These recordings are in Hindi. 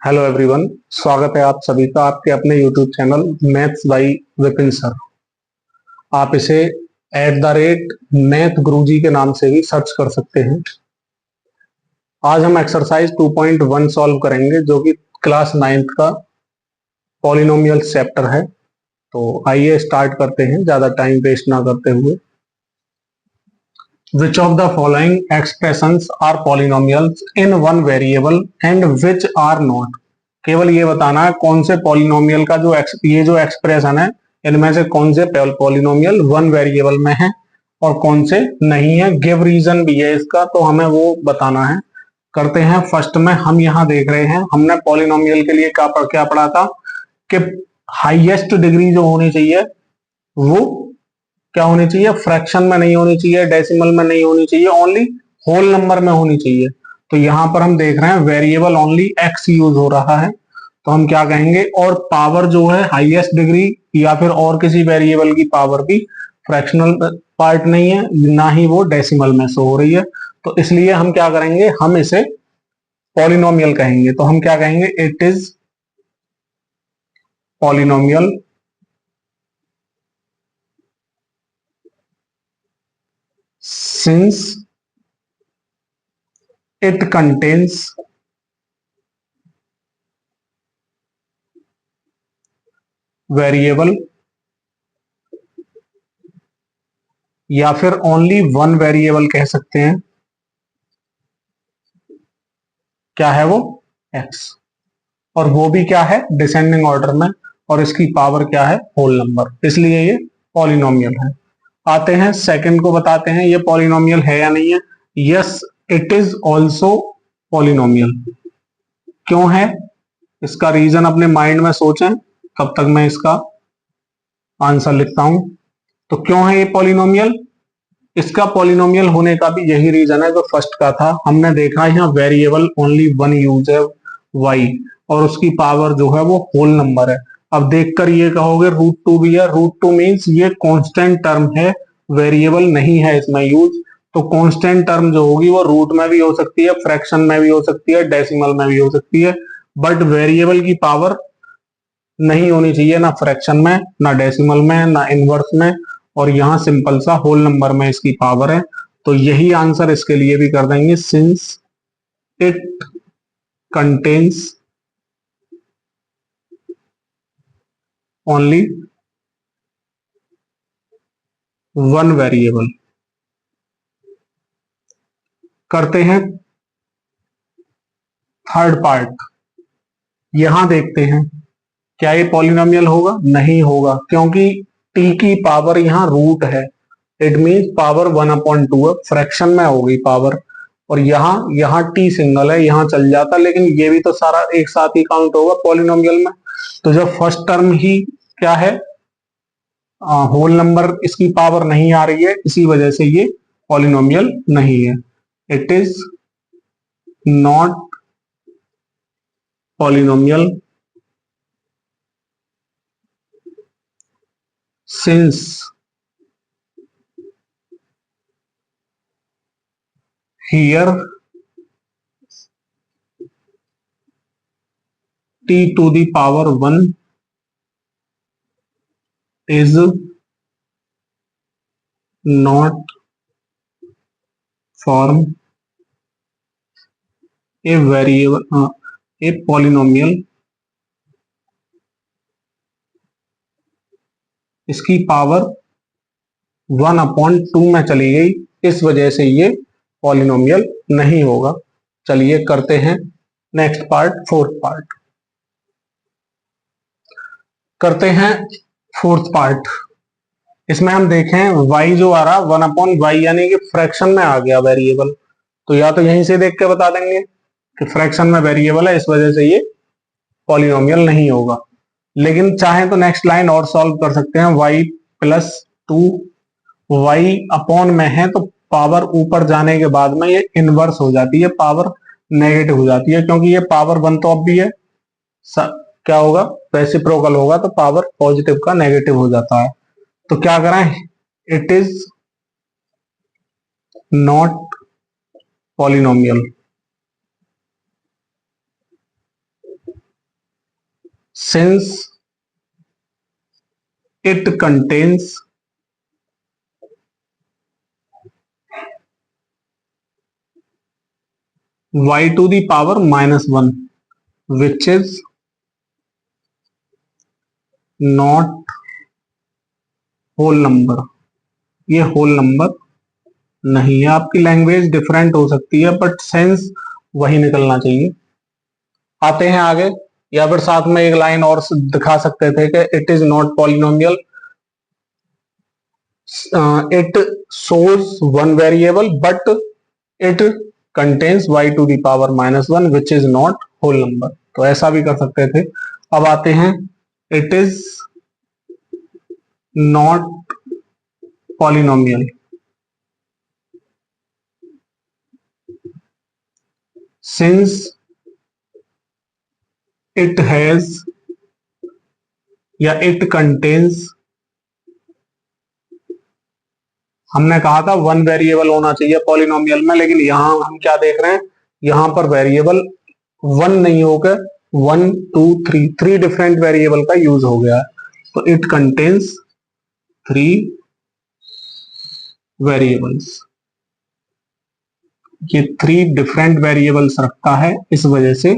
हेलो एवरीवन, स्वागत है आप सभी का आपके अपने YouTube channel maths by Vipin sir. आप इसे @मैथ गुरुजी के नाम से भी सर्च कर सकते हैं। आज हम एक्सरसाइज 2.1 सॉल्व करेंगे जो कि क्लास 9th का पॉलिनोमियल चैप्टर है। तो आइए स्टार्ट करते हैं ज्यादा टाइम वेस्ट ना करते हुए। Which of the following expressions are polynomials in one variable and which are not? केवल ये बताना है कौन से पॉलिनोमियल का ये जो एक्सप्रेशन है इनमें से कौन से पॉलिनोमियल वन वेरिएबल में है और कौन से नहीं है। गिव रीजन भी है इसका, तो हमें वो बताना है। करते हैं। फर्स्ट में हम यहाँ देख रहे हैं, हमने पॉलिनोमियल के लिए क्या पढ़ा था कि हाईएस्ट डिग्री जो होनी चाहिए वो क्या होनी चाहिए, फ्रैक्शन में नहीं होनी चाहिए, डेसिमल में नहीं होनी चाहिए, ओनली होल नंबर में होनी चाहिए। तो यहां पर हम देख रहे हैं वेरिएबल ओनली एक्स यूज हो रहा है, तो हम क्या कहेंगे, और पावर जो है हाईएस्ट डिग्री या फिर और किसी वेरिएबल की पावर भी फ्रैक्शनल पार्ट नहीं है, ना ही वो डेसिमल में शो हो रही है। तो इसलिए हम क्या करेंगे, हम इसे पॉलिनोमियल कहेंगे। तो हम क्या कहेंगे, it is polynomial since it contains variable या फिर ओनली वन वेरिएबल कह सकते हैं। क्या है वो, एक्स, और वो भी क्या है, डिसेंडिंग ऑर्डर में, और इसकी पावर क्या है, होल नंबर, इसलिए ये पॉलिनोमियल है। आते हैं सेकंड को, बताते हैं ये पॉलिनोमियल है या नहीं है। Yes, it is also polynomial. क्यों है, इसका रीजन अपने माइंड में सोचें, कब तक मैं इसका आंसर लिखता हूं। तो क्यों है ये पॉलिनोमियल, इसका पॉलिनोमियल होने का भी यही रीजन है जो फर्स्ट का था। हमने देखा यहाँ वेरिएबल ओनली वन यूज है, वाई, और उसकी पावर जो है वो होल नंबर है। अब देखकर ये कहोगे रूट टू भी है, रूट टू मीन्स ये कांस्टेंट टर्म है, वेरिएबल नहीं है इसमें यूज। तो कांस्टेंट टर्म जो होगी वो रूट में भी हो सकती है, फ्रैक्शन में भी हो सकती है, डेसिमल में भी हो सकती है, बट वेरिएबल की पावर नहीं होनी चाहिए, ना फ्रैक्शन में, ना डेसिमल में, ना इनवर्स में, और यहां सिंपल सा होल नंबर में इसकी पावर है। तो यही आंसर इसके लिए भी कर देंगे, since it contains only one variable. करते हैं थर्ड पार्ट। यहां देखते हैं क्या ये पॉलिनोमियल होगा, नहीं होगा, क्योंकि टी की पावर यहां रूट है। इट मीन पावर 1/2 है, फ्रैक्शन में होगी पावर, और यहाँ टी सिंगल है, यहाँ चल जाता, लेकिन ये भी तो सारा एक साथ ही काउंट होगा पॉलिनोमियल में। तो जब फर्स्ट टर्म ही क्या है, होल नंबर, इसकी पावर नहीं आ रही है, इसी वजह से ये पॉलिनोमियल नहीं है। It is not polynomial since here t to the power 1 is not form a variable, a polynomial। इसकी पावर 1/2 में चली गई, इस वजह से ये पॉलिनोमियल नहीं होगा। चलिए करते हैं नेक्स्ट पार्ट, फोर्थ पार्ट। करते हैं फोर्थ पार्ट। इसमें हम देखें y जो आ रहा 1/y, यानी कि फ्रैक्शन में आ गया वेरिएबल। तो या तो यहीं से देख के बता देंगे कि फ्रैक्शन में वेरिएबल है, इस वजह से ये पॉलिनोमियल नहीं होगा। लेकिन चाहे तो नेक्स्ट लाइन और सॉल्व कर सकते हैं, y+2, y अपॉन में है तो पावर ऊपर जाने के बाद में ये इनवर्स हो जाती है, पावर नेगेटिव हो जाती है, क्योंकि ये पावर 1 तो अब भी है, क्या होगा, रेसिप्रोकल होगा, तो पावर पॉजिटिव का नेगेटिव हो जाता है। तो क्या करें, it is not polynomial. Since it contains y to the power -1 which is not whole number। ये होल नंबर नहीं है। आपकी लैंग्वेज डिफरेंट हो सकती है बट सेंस वही निकलना चाहिए। आते हैं आगे, या फिर साथ में एक लाइन और दिखा सकते थे कि it is not polynomial, it shows one variable but it contains y to the power -1 which is not whole number। तो ऐसा भी कर सकते थे। अब आते हैं, it is not polynomial since it has या it contains, हमने कहा था वन वेरिएबल होना चाहिए पॉलिनोमियल में, लेकिन यहां हम क्या देख रहे हैं, यहां पर वेरिएबल वन नहीं होकर 1 2 3 डिफरेंट वेरिएबल का यूज हो गया है। तो इट कंटेन्स 3 वेरिएबल्स, ये 3 डिफरेंट वेरिएबल्स रखता है, इस वजह से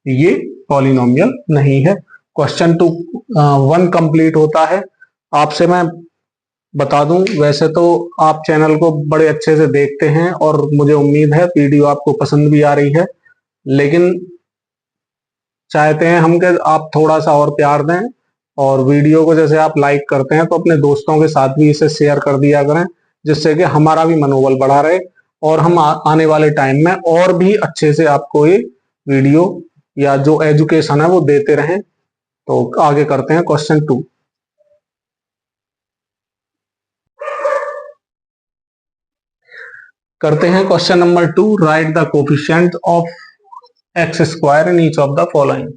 ये पॉलिनोमियल नहीं है। क्वेश्चन 1 कंप्लीट होता है। आपसे मैं बता दूं, वैसे तो आप चैनल को बड़े अच्छे से देखते हैं और मुझे उम्मीद है वीडियो आपको पसंद भी आ रही है, लेकिन चाहते हैं हम कि आप थोड़ा सा और प्यार दें, और वीडियो को जैसे आप लाइक करते हैं तो अपने दोस्तों के साथ भी इसे शेयर कर दिया करें, जिससे कि हमारा भी मनोबल बढ़ा रहे और हम आने वाले टाइम में और भी अच्छे से आपको ये वीडियो या जो एजुकेशन है वो देते रहें। तो आगे करते हैं क्वेश्चन 2। करते हैं question number 2, right the coefficient of x square in each of the following.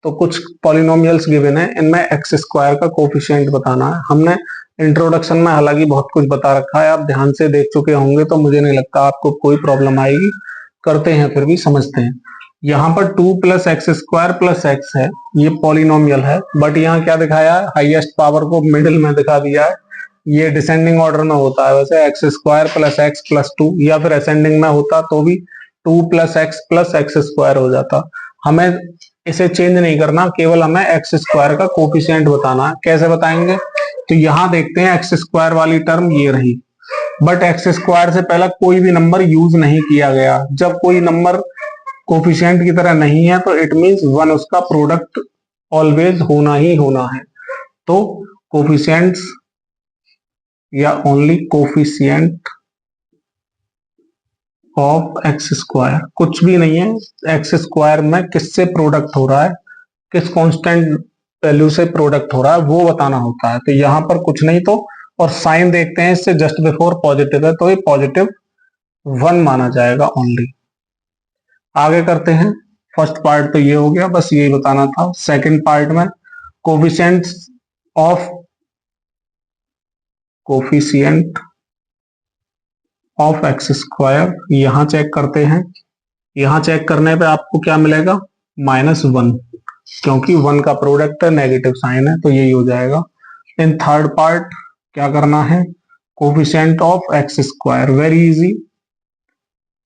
तो कुछ पॉलिनोमियल्स गिवन है, इनमें एक्स स्क्वायर का कोफिशिएंट बताना है। हमने इंट्रोडक्शन में हालांकि बहुत कुछ बता रखा है, आप ध्यान से देख चुके होंगे, तो मुझे नहीं लगता आपको कोई प्रॉब्लम आएगी। करते हैं, फिर भी समझते हैं। यहाँ पर 2 + x² + x है, ये पॉलिनोमियल है, बट यहाँ क्या दिखाया है, हाईएस्ट पावर को मिडिल में दिखा दिया है। ये डिसेंडिंग ऑर्डर में होता है वैसे, x² + x + 2, या फिर असेंडिंग में होता तो भी 2 + x + x² हो जाता। हमें इसे चेंज नहीं करना, केवल हमें x² का कोफिशिएंट बताना है। कैसे बताएंगे, तो यहां देखते हैं x² वाली टर्म ये रही, बट x² से पहले कोई भी नंबर यूज नहीं किया गया। जब कोई नंबर कोफिशिएंट की तरह नहीं है तो इट मींस 1 उसका प्रोडक्ट ऑलवेज होना ही होना है। तो कोफिशिएंट्स या ओनली कोफिशिएंट ऑफ x², कुछ भी नहीं है। x² में किससे प्रोडक्ट हो रहा है, किस कांस्टेंट वैल्यू से प्रोडक्ट हो रहा है, वो बताना होता है। तो यहां पर कुछ नहीं, तो और साइन देखते हैं इससे जस्ट बिफोर पॉजिटिव है, तो ये +1 माना जाएगा ओनली। आगे करते हैं। फर्स्ट पार्ट तो ये हो गया, बस यही बताना था। सेकंड पार्ट में कोफिशिएंट ऑफ x², यहां चेक करते हैं। यहां चेक करने पे आपको क्या मिलेगा, -1, क्योंकि 1 का प्रोडक्ट है, नेगेटिव साइन है, तो यही हो जाएगा। इन थर्ड पार्ट क्या करना है, coefficient of x², very easy,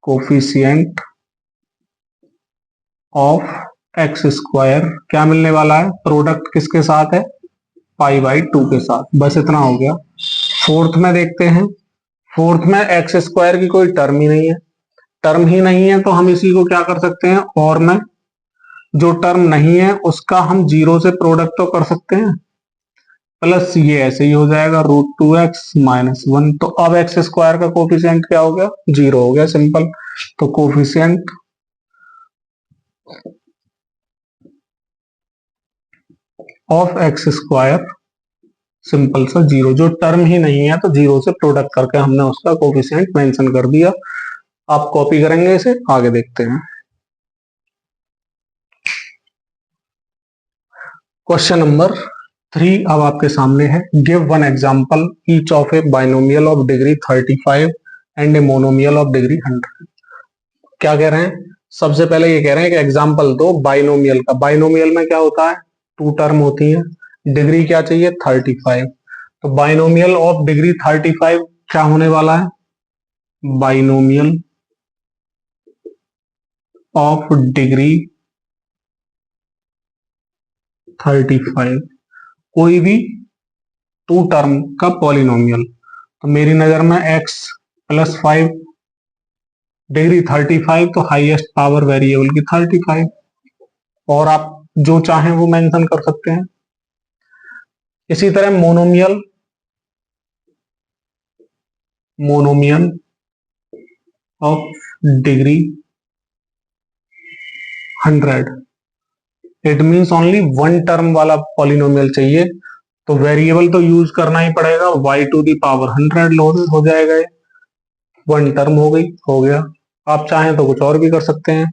coefficient of x² क्या मिलने वाला है, प्रोडक्ट किसके साथ है, π/2 के साथ। बस इतना हो गया। फोर्थ में देखते हैं। फोर्थ में x² की कोई टर्म ही नहीं है, टर्म ही नहीं है तो हम इसी को क्या कर सकते हैं, और में जो टर्म नहीं है उसका हम 0 से प्रोडक्ट तो कर सकते हैं, प्लस ये ऐसे ही हो जाएगा √2x - 1। तो अब x² का कोफिशिएंट क्या हो गया, 0 हो गया, सिंपल। तो कोफिशिएंट ऑफ x² सिंपल सा 0, जो टर्म ही नहीं है तो 0 से प्रोडक्ट करके हमने उसका कोफिशिएंट मेंशन कर दिया। आप कॉपी करेंगे इसे, आगे देखते हैं। क्वेश्चन नंबर 3 अब आपके सामने है। Give one example each of A binomial of degree 35 and a monomial of degree 100। क्या कह रहे हैं, सबसे पहले ये कह रहे हैं कि एग्जांपल दो बाइनोमियल का। बाइनोमियल में क्या होता है, टू टर्म होती है, डिग्री क्या चाहिए 35। तो बाइनोमियल ऑफ डिग्री 35 क्या होने वाला है, बाइनोमियल ऑफ डिग्री 35, कोई भी टू टर्म का पॉलिनोमियल। तो मेरी नजर में x प्लस 5 डिग्री 35, तो हाईएस्ट पावर वेरिएबल की 35, और आप जो चाहें वो मेंशन कर सकते हैं। इसी तरह monomial, monomial of degree 100, it means only one term वाला पॉलिनोमियल चाहिए, तो वेरिएबल तो यूज करना ही पड़ेगा, y टू दी पावर 100 हो जाएगा, वन टर्म हो गई, हो गया। आप चाहें तो कुछ और भी कर सकते हैं,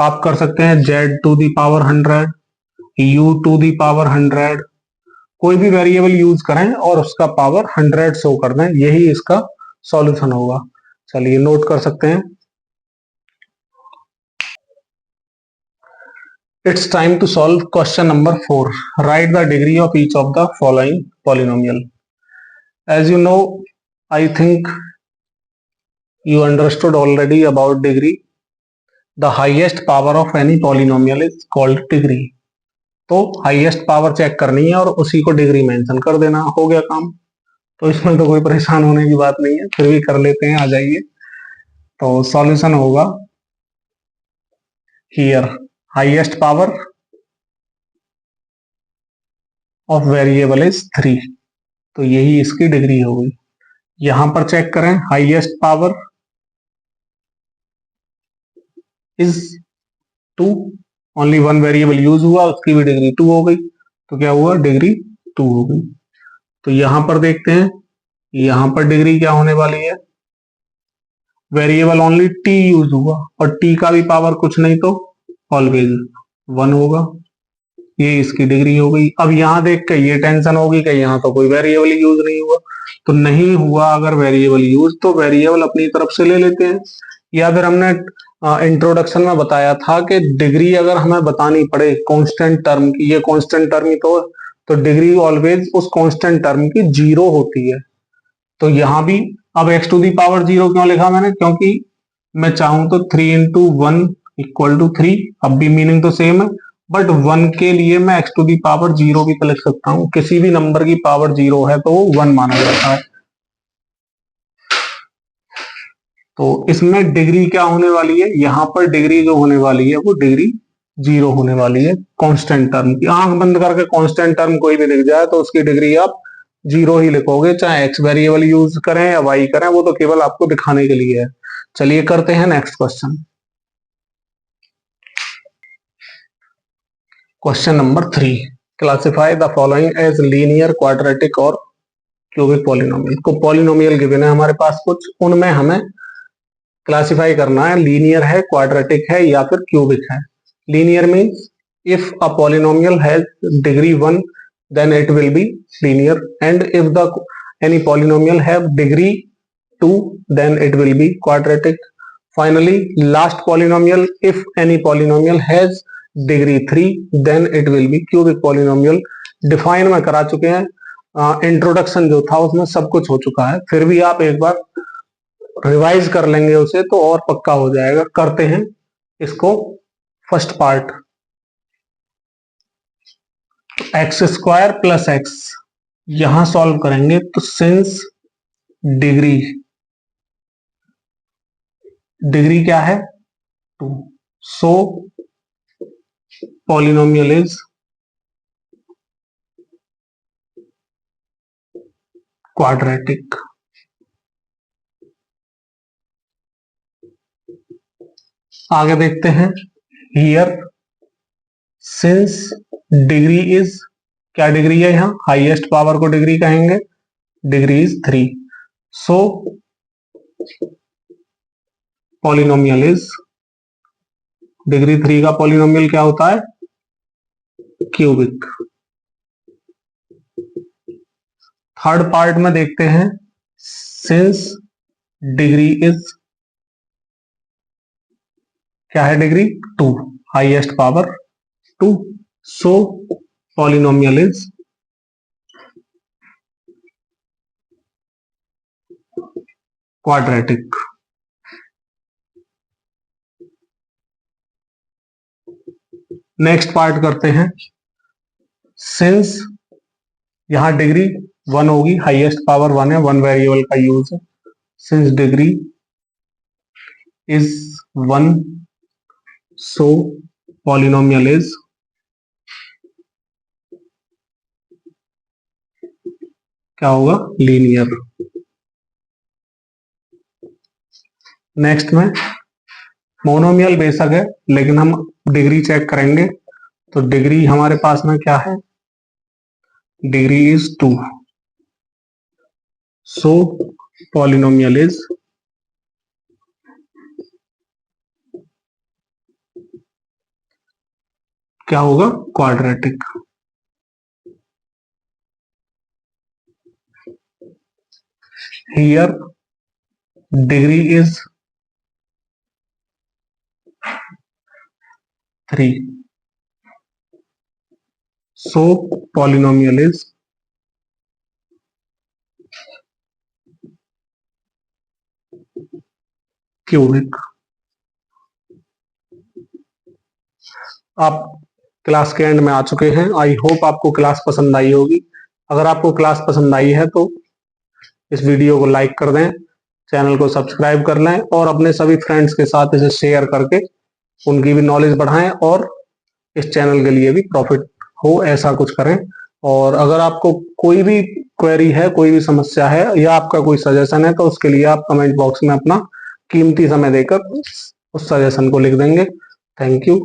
आप कर सकते हैं z to the power 100, u to the power 100, कोई भी वेरिएबल यूज करें और उसका पावर 100 शो कर दें, यही इसका सॉल्यूशन होगा। चलिए नोट कर सकते हैं। It's time to solve question number 4. Write the degree of each of the following polynomial. As you know, I think you understood already about degree. The highest power of any polynomial is called degree. तो हाईएस्ट पावर चेक करनी है और उसी को डिग्री मेंशन कर देना, हो गया काम। तो इसमें तो कोई परेशान होने की बात नहीं है, फिर भी कर लेते हैं, आ जाइए। तो सॉल्यूशन होगा here highest power of variable is 3, तो यही इसकी डिग्री हो गई। यहां पर चेक करें, highest power is 2, only one variable use हुआ, उसकी भी डिग्री 2 हो गई, तो क्या हुआ, डिग्री 2 हो गई। तो यहां पर देखते हैं, यहां पर डिग्री क्या होने वाली है, वेरिएबल ओनली t यूज हुआ और t का भी पावर कुछ नहीं तो ऑलवेज 1 होगा, ये इसकी डिग्री हो गई। अब यहां देख के ये टेंशन होगी कि यहां तो कोई वेरिएबल यूज नहीं हुआ, तो नहीं हुआ अगर वेरिएबल यूज, तो वेरिएबल अपनी तरफ से ले लेते हैं। या फिर हमने इंट्रोडक्शन में बताया था कि डिग्री अगर हमें बतानी पड़े कांस्टेंट टर्म की, ये कांस्टेंट टर्म ही तो डिग्री ऑलवेज उस कांस्टेंट टर्म की 0 होती है। तो यहां भी अब x टू दी पावर 0 क्यों लिखा मैंने, क्योंकि मैं चाहूं तो 3 इंटू 1 इक्वल टू 3, अब भी मीनिंग तो सेम है, बट 1 के लिए मैं x टू दी पावर 0 भी तो लिख सकता हूं, किसी भी नंबर की पावर 0 है तो वो 1 माना जाता है। तो इसमें डिग्री क्या होने वाली है, यहां पर डिग्री जो होने वाली है वो डिग्री 0 होने वाली है कांस्टेंट टर्म की। आंख बंद करके कांस्टेंट टर्म कोई भी दिख जाए तो उसकी डिग्री आप 0 ही लिखोगे, चाहे x वेरिएबल यूज करें या y करें, वो तो केवल आपको दिखाने के लिए है। चलिए करते हैं next question. Question number 3, classify the following as linear, quadratic और क्यूबिक पॉलिनोमियल। को पॉलिनोमियल गिवन है हमारे पास कुछ, उनमें हमें क्लासिफाई करना है, लीनियर है, क्वाड्रेटिक है या फिर क्यूबिक है। Linear means if a polynomial has degree 1 then it will be linear, and if the any polynomial have degree 2 then it will be quadratic. Finally last polynomial, if any polynomial has degree 3 then it will be cubic polynomial. Define में करा चुके हैं, इंट्रोडक्शन जो था उसमें सब कुछ हो चुका है, फिर भी आप एक बार रिवाइज कर लेंगे उसे तो और पक्का हो जाएगा। करते हैं इसको first part, x square plus x यहां सॉल्व करेंगे, तो सिंस डिग्री क्या है 2, सो पॉलिनोमियल इज क्वाड्रेटिक। आगे देखते हैं, हियर सिंस डिग्री इज, क्या डिग्री है यहां, हाईएस्ट पावर को डिग्री कहेंगे, degree is 3, so polynomial is, degree 3 का पॉलिनोमियल क्या होता है, क्यूबिक। थर्ड पार्ट में देखते हैं, सिंस डिग्री इज, क्या है degree 2, highest power 2, so polynomial is quadratic. Next part करते हैं। सिंस यहां डिग्री 1 होगी, हाईएस्ट पावर 1 है, 1 वेरिएबल का यूज है। Since degree is 1 so polynomial is क्या होगा, लीनियर। नेक्स्ट में मोनोमियल बेशक है लेकिन हम डिग्री चेक करेंगे, तो डिग्री हमारे पास में क्या है, degree is 2 so polynomial is क्या होगा, quadratic. Here degree is 3 so polynomial is cubic। आप क्लास के एंड में आ चुके हैं। आई होप आपको क्लास पसंद आई होगी। अगर आपको क्लास पसंद आई है तो इस वीडियो को लाइक कर दें, चैनल को सब्सक्राइब कर लें और अपने सभी फ्रेंड्स के साथ इसे शेयर करके उनकी भी नॉलेज बढ़ाएं और इस चैनल के लिए भी प्रॉफिट हो, ऐसा कुछ करें। और अगर आपको कोई भी क्वेरी है, कोई भी समस्या है या आपका कोई सजेशन है तो उसके लिए आप कमेंट बॉक्स में अपना कीमती समय देकर उस सजेशन को लिख देंगे। Thank you.